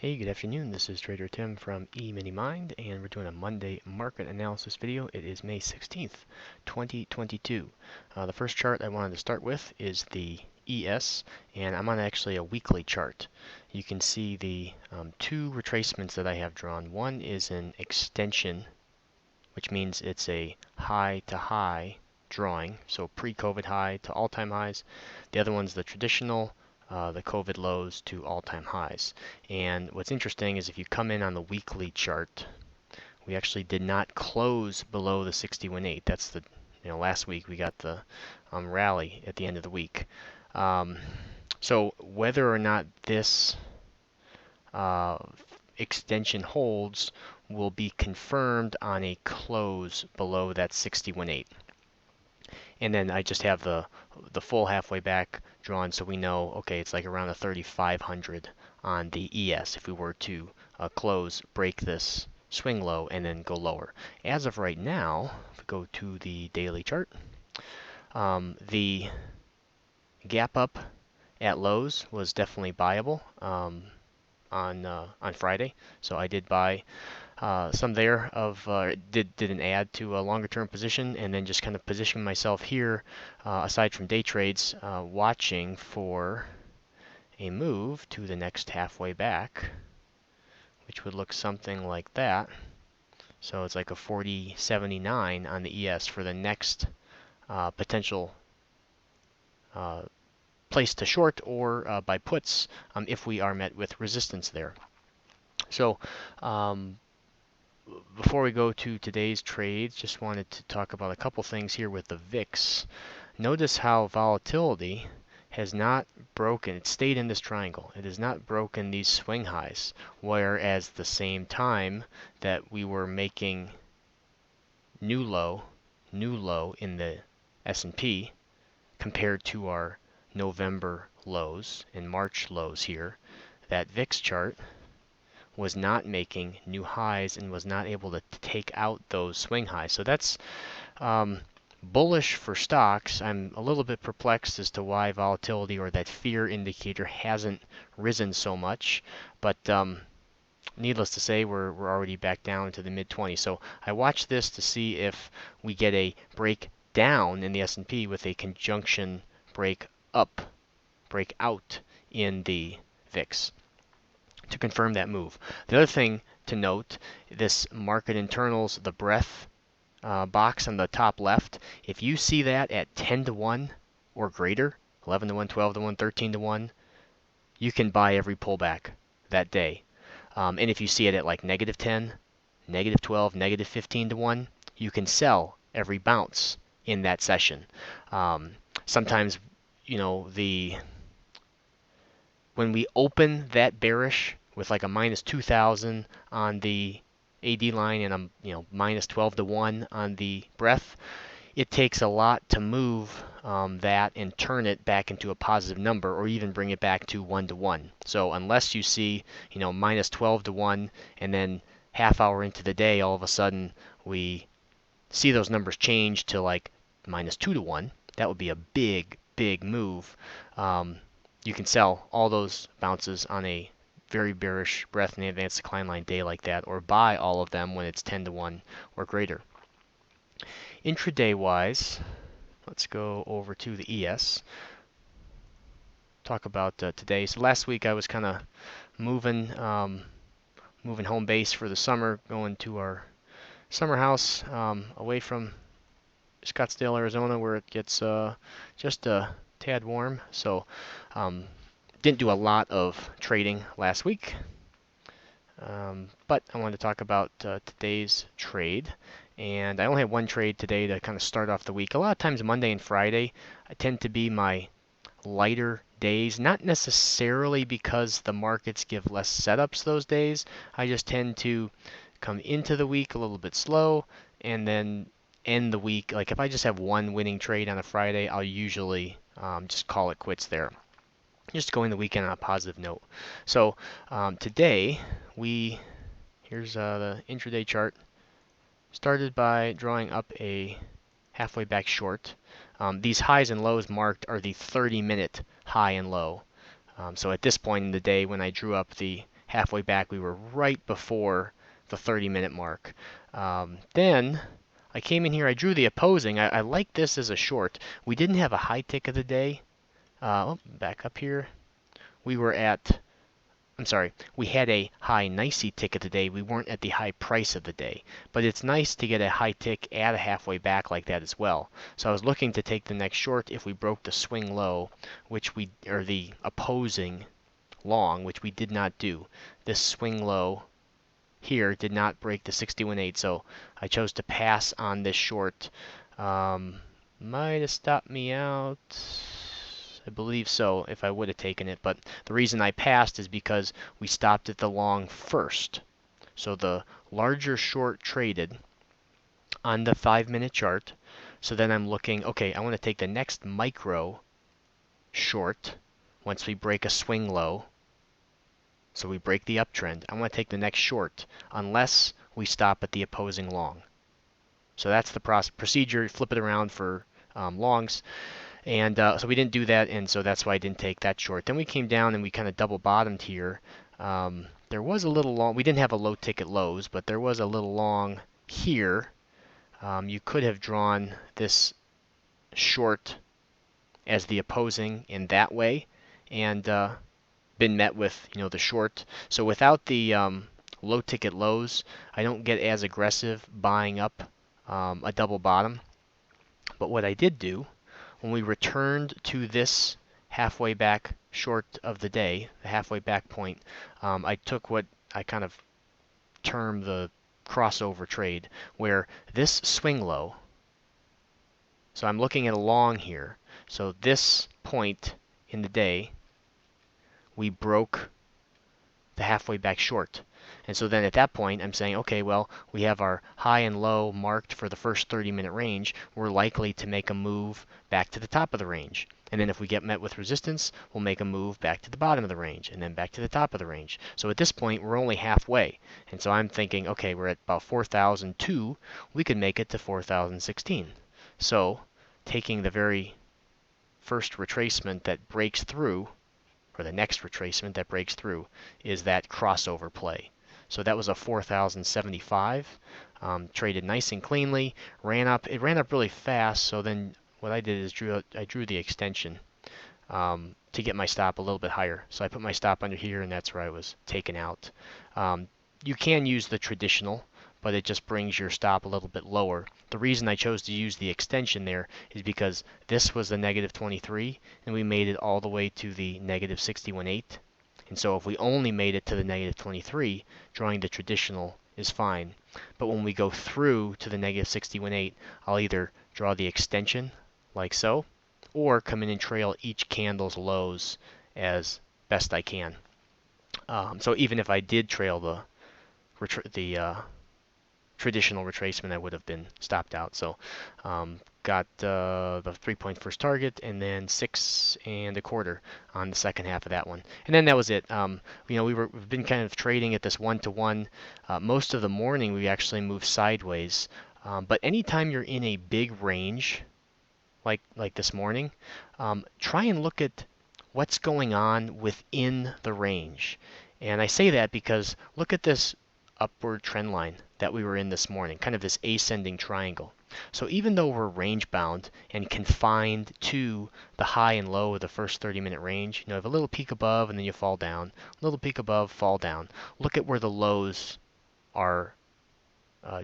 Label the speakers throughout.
Speaker 1: Hey, good afternoon. This is Trader Tim from EminiMind, and we're doing a Monday market analysis video. It is May 16th, 2022. The first chart I wanted to start with is the ES, and I'm on actually a weekly chart. You can see the two retracements that I have drawn. One is an extension, which means it's a high to high drawing, so pre-COVID high to all-time highs. The other one's the traditional, the COVID lows to all-time highs. And what's interesting is if you come in on the weekly chart, we actually did not close below the 61.8. That's the, last week we got the rally at the end of the week. So whether or not this extension holds will be confirmed on a close below that 61.8. And then I just have the full halfway back drawn so we know, okay, it's like around a 3,500 on the ES if we were to break this swing low and then go lower. As of right now, if we go to the daily chart, the gap up at lows was definitely buyable on Friday, so I did buy some there of did an add to a longer term position, and then just kind of positioning myself here aside from day trades, watching for a move to the next halfway back, which would look something like that. So it's like a 40.79 on the ES for the next potential place to short or buy puts if we are met with resistance there. So before we go to today's trades, just wanted to talk about a couple things here with the VIX. Notice how volatility has not broken. It stayed in this triangle. It has not broken these swing highs, whereas the same time that we were making new low in the S&P compared to our November lows and March lows here, that VIX chart was not making new highs and was not able to take out those swing highs. So that's bullish for stocks. I'm a little bit perplexed as to why volatility or that fear indicator hasn't risen so much, but needless to say, we're already back down to the mid-20s. So I watch this to see if we get a break down in the S&P with a conjunction break out in the VIX to confirm that move. The other thing to note, this market internals, the breadth box on the top left, if you see that at 10 to 1 or greater, 11 to 1, 12 to 1, 13 to 1, you can buy every pullback that day. And if you see it at like negative 10, negative 12, negative 15 to 1, you can sell every bounce in that session. Sometimes, when we open that bearish with like a minus 2,000 on the AD line and a minus 12 to 1 on the breadth, it takes a lot to move that and turn it back into a positive number or even bring it back to 1 to 1. So unless you see minus 12 to 1 and then half hour into the day all of a sudden we see those numbers change to like minus 2 to 1, that would be a big move. You can sell all those bounces on a very bearish breadth in the advanced decline line day like that, or buy all of them when it's 10 to 1 or greater. Intraday wise, let's go over to the ES. Talk about today. So last week I was kind of moving home base for the summer, going to our summer house away from Scottsdale, Arizona, where it gets just a tad warm. So didn't do a lot of trading last week, but I wanted to talk about today's trade. And I only have one trade today to kind of start off the week. A lot of times Monday and Friday tend to be my lighter days, not necessarily because the markets give less setups those days. I just tend to come into the week a little bit slow and then end the week. Like if I just have one winning trade on a Friday, I'll usually just call it quits there. Just going the weekend on a positive note. So today here's the intraday chart. Started by drawing up a halfway back short. These highs and lows marked are the 30-minute high and low. So at this point in the day when I drew up the halfway back. We were right before the 30-minute mark. Then I came in here, I drew the opposing. I like this as a short. We didn't have a high tick of the day. Back up here. We were at, I'm sorry, we had a high nicey tick of the day. We weren't at the high price of the day. But it's nice to get a high tick at a halfway back like that as well. So I was looking to take the next short if we broke the swing low, or the opposing long, which we did not do. This swing low here did not break the 61.8, so I chose to pass on this short. Might have stopped me out. I believe so if I would have taken it, but the reason I passed is because we stopped at the long first. So the larger short traded on the 5-minute chart. So then I'm looking, okay, I want to take the next micro short once we break a swing low. So we break the uptrend. I want to take the next short unless we stop at the opposing long. So that's the procedure. Flip it around for longs. And so we didn't do that, and so that's why I didn't take that short. Then we came down and we kind of double bottomed here. There was a little long. We didn't have a low ticket lows, but there was a little long here. You could have drawn this short as the opposing in that way, and been met with, the short. So without the low ticket lows, I don't get as aggressive buying up a double bottom. But what I did do, when we returned to this halfway back short of the day, the halfway back point, I took what I kind of term the crossover trade, where this swing low, so I'm looking at a long here, so this point in the day, we broke the halfway back short. And so then at that point, I'm saying, okay, well, we have our high and low marked for the first 30-minute range. We're likely to make a move back to the top of the range. And then if we get met with resistance, we'll make a move back to the bottom of the range and then back to the top of the range. So at this point, we're only halfway. And so I'm thinking, okay, we're at about 4,002. We could make it to 4,016. So taking the very first retracement that breaks through, or the next retracement that breaks through, is that crossover play. So that was a 4,075. Traded nice and cleanly, ran up. It ran up really fast. So then what I did is I drew the extension to get my stop a little bit higher. So I put my stop under here, and that's where I was taken out. You can use the traditional, but it just brings your stop a little bit lower. The reason I chose to use the extension there is because this was the negative 23, and we made it all the way to the negative 61.8. And so if we only made it to the negative 23, drawing the traditional is fine. But when we go through to the negative 61.8, I'll either draw the extension, like so, or come in and trail each candle's lows as best I can. So even if I did trail the traditional retracement, I would have been stopped out. So got the 3-point first target, and then 6 1/4 on the second half of that one. And then that was it. We've been kind of trading at this 1-to-1. Most of the morning we actually moved sideways. But anytime you're in a big range, like this morning, try and look at what's going on within the range. And I say that because look at this upward trend line that we were in this morning, kind of this ascending triangle. So even though we're range bound and confined to the high and low of the first 30-minute range, you have a little peak above and then you fall down, a little peak above, fall down. Look at where the lows are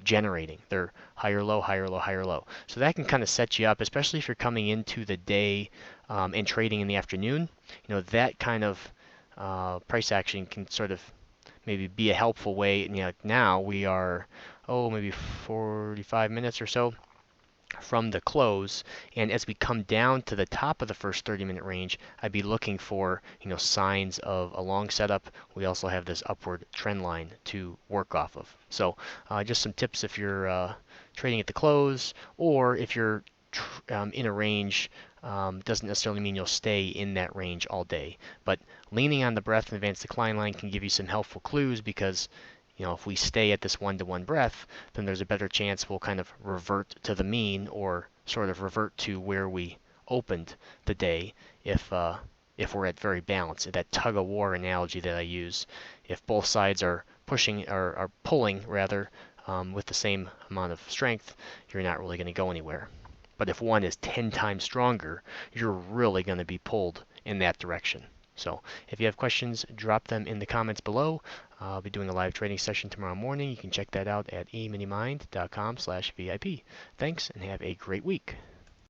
Speaker 1: generating. They're higher low, higher low, higher low. So that can kind of set you up, especially if you're coming into the day and trading in the afternoon. That kind of price action can sort of maybe be a helpful way. Now we are, maybe 45 minutes or so from the close, and as we come down to the top of the first 30-minute range, I'd be looking for signs of a long setup. We also have this upward trend line to work off of. So just some tips if you're trading at the close, or if you're in a range. Doesn't necessarily mean you'll stay in that range all day, but leaning on the breadth and advanced decline line can give you some helpful clues, because if we stay at this 1-to-1 breadth, then there's a better chance we'll kind of revert to the mean, or sort of revert to where we opened the day if if we're at very balanced. That tug of war analogy that I use, if both sides are pushing or are pulling rather with the same amount of strength, you're not really going to go anywhere. But if one is 10 times stronger, you're really going to be pulled in that direction. So if you have questions, drop them in the comments below. I'll be doing a live trading session tomorrow morning. You can check that out at eminimind.com/VIP. Thanks and have a great week.